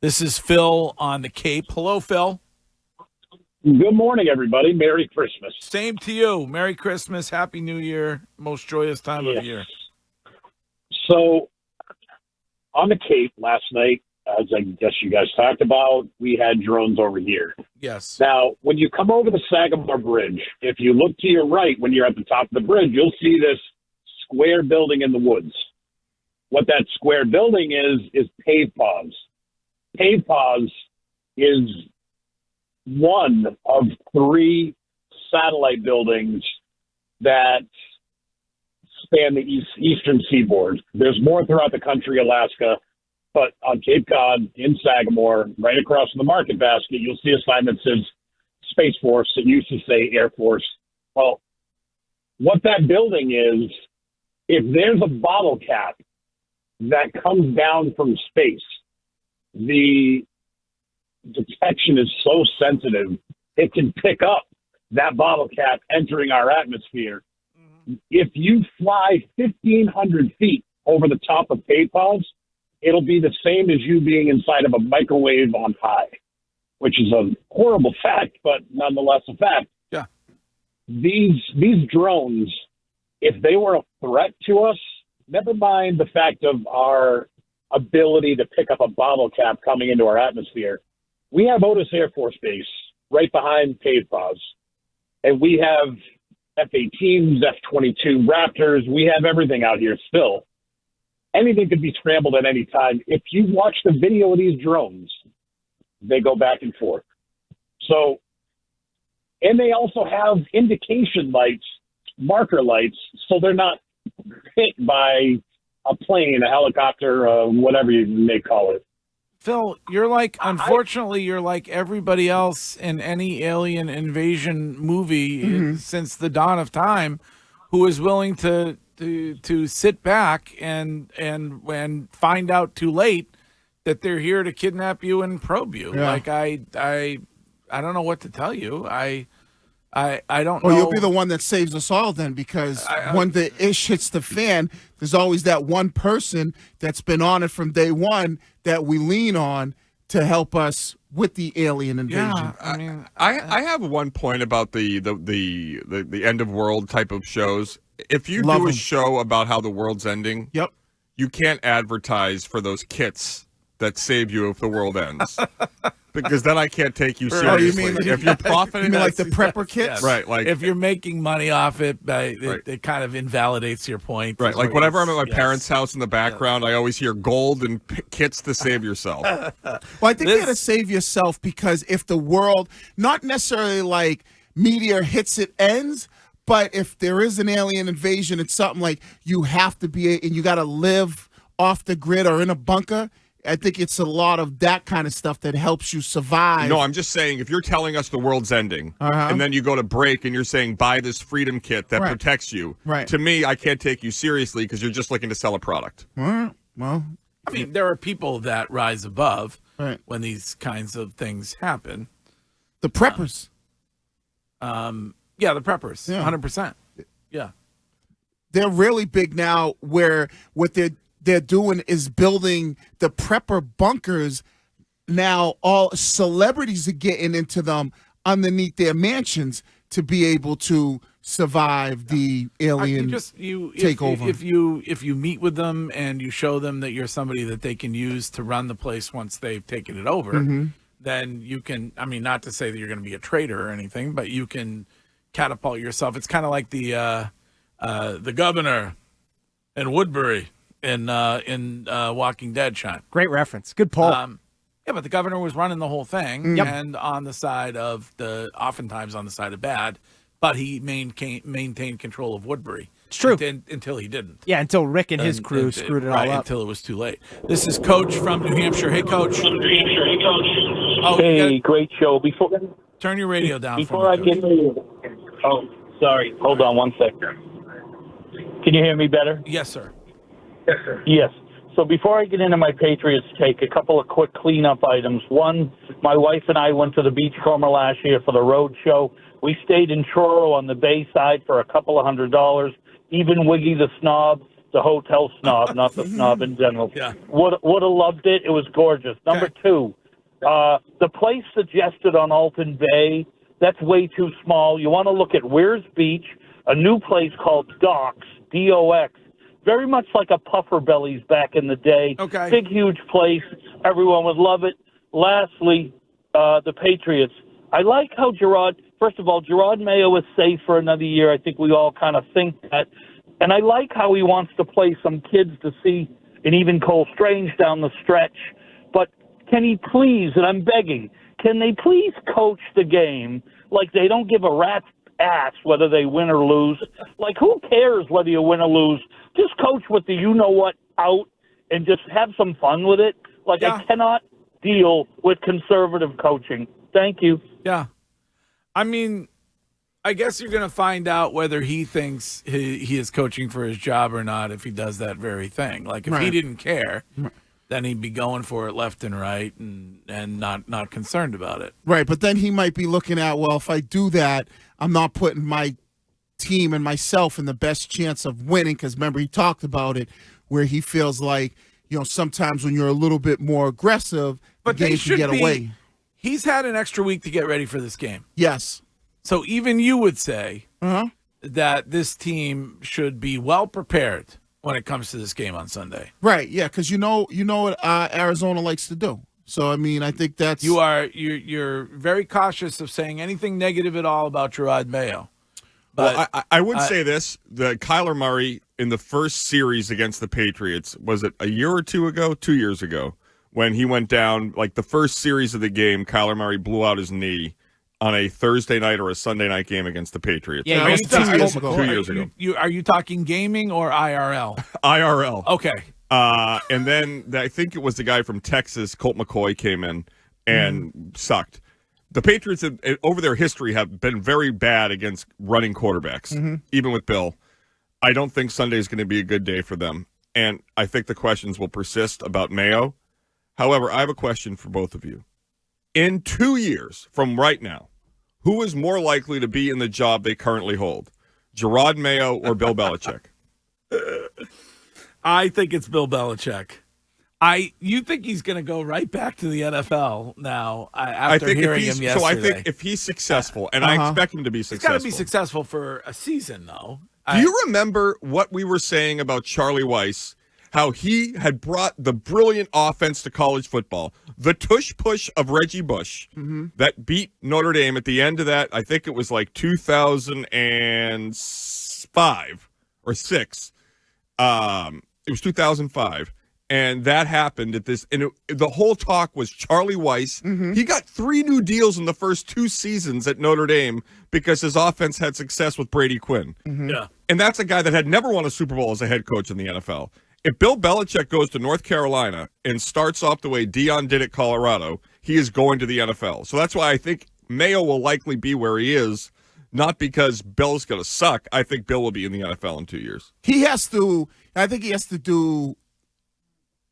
This is Phil on the Cape. Hello, Phil. Good morning, everybody. Merry Christmas. Same to you. Merry Christmas. Happy New Year. Most joyous time of year. So, on the Cape last night, as I guess you guys talked about, we had drones over here. Yes. Now, when you come over the Sagamore Bridge, if you look to your right when you're at the top of the bridge, you'll see this square building in the woods. What that square building is Pave Paws. Pave Paws is one of 3 satellite buildings that span the eastern seaboard. There's more throughout the country, Alaska, but on Cape Cod, in Sagamore, right across from the market basket, you'll see a sign that says Space Force. It used to say Air Force. Well, what that building is, if there's a bottle cap that comes down from space, the detection is so sensitive, it can pick up that bottle cap entering our atmosphere. If you fly 1,500 feet over the top of Pave Paws, it'll be the same as you being inside of a microwave on high, which is a horrible fact, but nonetheless a fact. Yeah. These drones, if they were a threat to us, never mind the fact of our ability to pick up a bottle cap coming into our atmosphere. We have Otis Air Force Base right behind Pave Paws, and we have F-18s, F-22 Raptors. We have everything out here still. Anything could be scrambled at any time. If you watch the video of these drones, they go back and forth. So, and they also have indication lights, marker lights, so they're not hit by a plane, a helicopter, whatever you may call it. Phil, unfortunately, you're like everybody else in any alien invasion movie since the dawn of time, who is willing to sit back and find out too late that they're here to kidnap you and probe you. Yeah. Like I don't know what to tell you. I don't know. Well, you'll be the one that saves us all then, because when the ish hits the fan, there's always that one person that's been on it from day one that we lean on to help us with the alien invasion. Yeah, I mean, I have one point about the end of world type of shows. If you do a show about how the world's ending, yep, you can't advertise for those kits that save you if the world ends. Because then I can't take you seriously. You mean, if you're profiting, you mean like the prepper kits, right? Like if you're making money off it, it kind of invalidates your point, right? Like whenever I'm at my parents' house in the background, I always hear gold and kits to save yourself. Well, I think you got to save yourself, because if the world, not necessarily like meteor hits it ends, but if there is an alien invasion, it's something like you have to be, and you got to live off the grid or in a bunker. I think it's a lot of that kind of stuff that helps you survive. No, I'm just saying, if you're telling us the world's ending, and then you go to break and you're saying, buy this freedom kit that protects you, to me, I can't take you seriously because you're just looking to sell a product. Well, I mean, there are people that rise above when these kinds of things happen. The preppers. Yeah, the preppers, 100%. Yeah. They're really big now, where what they're doing is building the prepper bunkers. Now all celebrities are getting into them underneath their mansions to be able to survive the alien takeover. If you meet with them and you show them that you're somebody that they can use to run the place once they've taken it over, then you can, I mean, not to say that you're going to be a traitor or anything, but you can catapult yourself. It's kind of like the governor in Woodbury in Walking Dead, Sean. Great reference. Good pull. Yeah, but the governor was running the whole thing, and on the side of oftentimes on the side of bad, but he maintained control of Woodbury. It's true. Until he didn't. Yeah, until Rick and his crew screwed it all up. Until it was too late. This is Coach from New Hampshire. Hey, Coach. Oh, hey, great show. Turn your radio down. Oh, sorry. Hold on one second. Can you hear me better? Yes, sir. Yes, sir. Yes. So before I get into my Patriots take, a couple of quick cleanup items. One, my wife and I went to the Beachcomber last year for the road show. We stayed in Truro on the Bay side for a couple of $100. Even Wiggy the Snob the hotel snob, not the snob in general. Yeah. Would have loved it. It was gorgeous. Number two, the place suggested on Alton Bay, that's way too small. You want to look at Weirs Beach, a new place called Docks, D-O-X. Very much like a Puffer Bellies back in the day. Okay. Big, huge place. Everyone would love it. Lastly, the Patriots. I like how first of all, Jerod Mayo is safe for another year. I think we all kind of think that. And I like how he wants to play some kids to see, and even Cole Strange down the stretch. But can he please, and I'm begging, can they please coach the game like they don't give a rat's ass whether they win or lose? Like, who cares whether you win or lose? Just coach with the you-know-what out and just have some fun with it. Like, I cannot deal with conservative coaching. Thank you. Yeah. I mean, I guess you're going to find out whether he thinks he is coaching for his job or not if he does that very thing. Like, if he didn't care, then he'd be going for it left and right and not concerned about it. Right, but then he might be looking at, well, if I do that, I'm not putting my team and myself in the best chance of winning, because remember, he talked about it where he feels like, sometimes when you're a little bit more aggressive, but the game can get away. He's had an extra week to get ready for this game. Yes. So even you would say that this team should be well prepared when it comes to this game on Sunday. Right, yeah, because you know what Arizona likes to do. So, I mean, I think that's... You're very cautious of saying anything negative at all about Jerod Mayo. But I would say this. The Kyler Murray in the first series against the Patriots, was it a year or 2 ago? 2 years ago, when he went down, like the first series of the game, Kyler Murray blew out his knee on a Thursday night or a Sunday night game against the Patriots. Yeah, it was 2 years ago. 2 years ago. Are you talking gaming or IRL? IRL. Okay. And then I think it was the guy from Texas, Colt McCoy, came in and sucked. The Patriots, over their history, have been very bad against running quarterbacks, even with Bill. I don't think Sunday is going to be a good day for them, and I think the questions will persist about Mayo. However, I have a question for both of you. In 2 years from right now, who is more likely to be in the job they currently hold, Jerod Mayo or Bill Belichick? I think it's Bill Belichick. You think he's going to go right back to the NFL now after hearing him yesterday? So I think if he's successful, and I expect him to be successful. He's got to be successful for a season, though. Do you remember what we were saying about Charlie Weiss, how he had brought the brilliant offense to college football, the tush-push of Reggie Bush that beat Notre Dame at the end of that, I think it was like 2005 or 6. It was 2005. And that happened at this, and the whole talk was Charlie Weiss. He got 3 new deals in the first 2 seasons at Notre Dame because his offense had success with Brady Quinn. Yeah. And that's a guy that had never won a Super Bowl as a head coach in the NFL. If Bill Belichick goes to North Carolina and starts off the way Dion did at Colorado, he is going to the NFL. So that's why I think Mayo will likely be where he is, not because Bill's going to suck. I think Bill will be in the NFL in 2 years. I think he has to do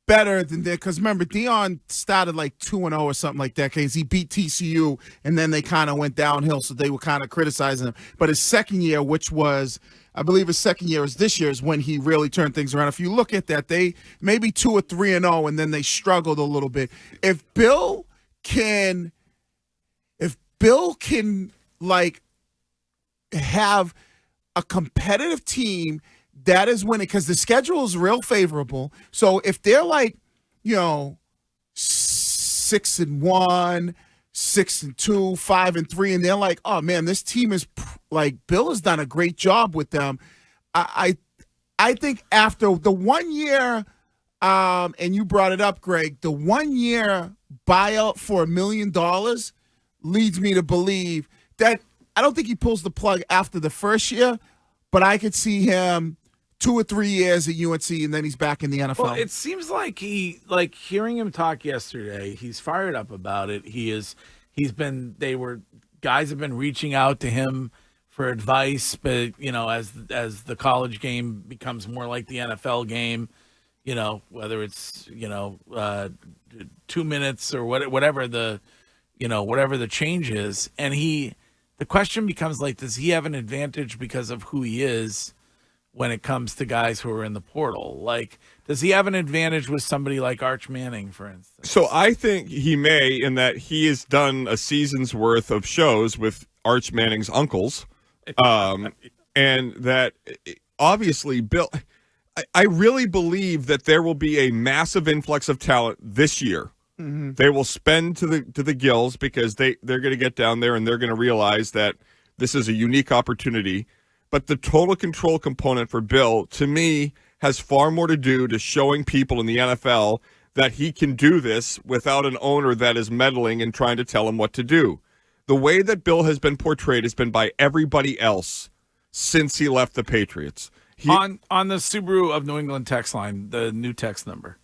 better than that, because remember, Dion started like 2-0 or something like that, because he beat TCU, and then they kind of went downhill, so they were kind of criticizing him. But his second year, which was, I believe his second year is this year, is when he really turned things around. If you look at that, they maybe 2 or 3-0, and then they struggled a little bit. If Bill can like have a competitive team that is winning, because the schedule is real favorable. So if they're like, 6-1, 6-2, 5-3, and they're like, oh man, this team is like, Bill has done a great job with them. I think after the 1 year, and you brought it up, Greg, the 1 year buyout for $1 million leads me to believe that I don't think he pulls the plug after the first year, but I could see him 2 or 3 years at UNC, and then he's back in the NFL. Well, it seems like hearing him talk yesterday, he's fired up about it. Guys have been reaching out to him for advice, but as the college game becomes more like the NFL game, whether it's 2 minutes or whatever the change is, and the question becomes like, does he have an advantage because of who he is when it comes to guys who are in the portal? Like, does he have an advantage with somebody like Arch Manning, for instance? So I think he may, in that he has done a season's worth of shows with Arch Manning's uncles, and that obviously Bill. I really believe that there will be a massive influx of talent this year. Mm-hmm. They will spend to the gills because they're going to get down there and they're going to realize that this is a unique opportunity. But the total control component for Bill, to me, has far more to do to showing people in the NFL that he can do this without an owner that is meddling and trying to tell him what to do. The way that Bill has been portrayed has been by everybody else since he left the Patriots. On the Subaru of New England text line, the new text number,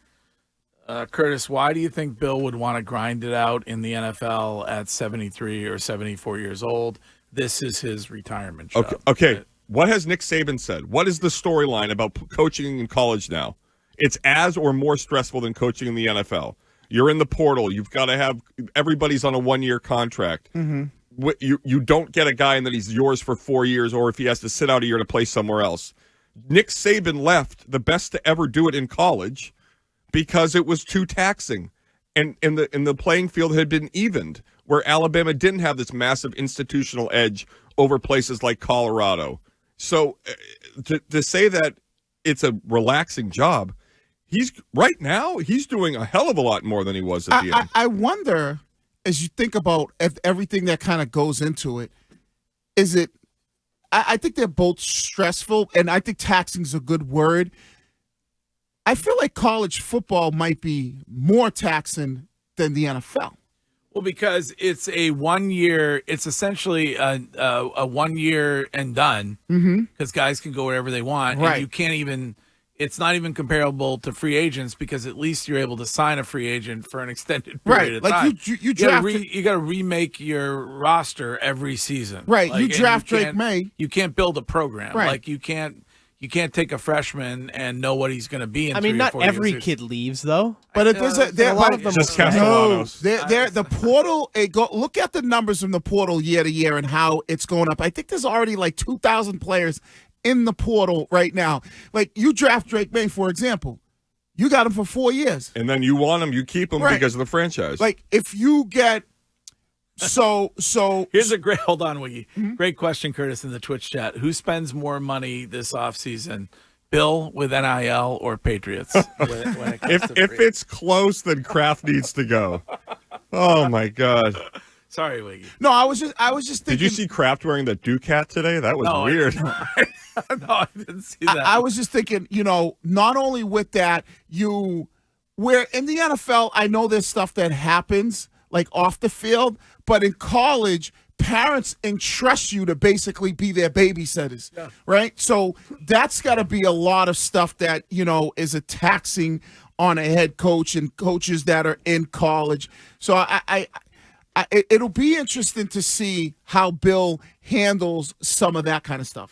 Curtis, why do you think Bill would want to grind it out in the NFL at 73 or 74 years old? This is his retirement job. Okay. What has Nick Saban said? What is the storyline about coaching in college now? It's as or more stressful than coaching in the NFL. You're in the portal. You've got to have – everybody's on a one-year contract. Mm-hmm. You don't get a guy and that he's yours for 4 years, or if he has to sit out a year to play somewhere else. Nick Saban left the best to ever do it in college because it was too taxing, and the playing field had been evened, where Alabama didn't have this massive institutional edge over places like Colorado. So to say that it's a relaxing job, he's doing a hell of a lot more than he was at the end. I wonder, as you think about everything that kind of goes into it, is it? I think they're both stressful, and I think taxing is a good word. I feel like college football might be more taxing than the NFL. Well, because it's a 1 year, it's essentially a 1 year and done, because guys can go wherever they want. Right. And you can't even, it's not even comparable to free agents, because at least you're able to sign a free agent for an extended period of time. You draft, you got to remake your roster every season. Right. Like, you draft Drake May. You can't build a program. Right. Like you can't take a freshman and know what he's going to be in. I mean, not 3 or 4 every years. kid leaves though. But a lot of them just Castellanos. The portal. Look at the numbers from the portal year to year and how it's going up. I think there's already like 2,000 players in the portal right now. Like, you draft Drake May, for example, you got him for 4 years, and then you want him, you keep him because of the franchise. Like, if you get so here's a great Wiggy. Great question, Curtis, in the Twitch chat. Who spends more money this offseason? Bill with NIL or Patriots? If it's close, then Kraft needs to go. Oh my God. Sorry, Wiggy. No, I was just thinking. Did you see Kraft wearing the Duke hat today? That was weird. No, I didn't see that. I was just thinking, not only with that, where in the NFL, I know there's stuff that happens like off the field, but in college, parents entrust you to basically be their babysitters, right? So that's got to be a lot of stuff that, is a taxing on a head coach and coaches that are in college. So it'll be interesting to see how Bill handles some of that kind of stuff.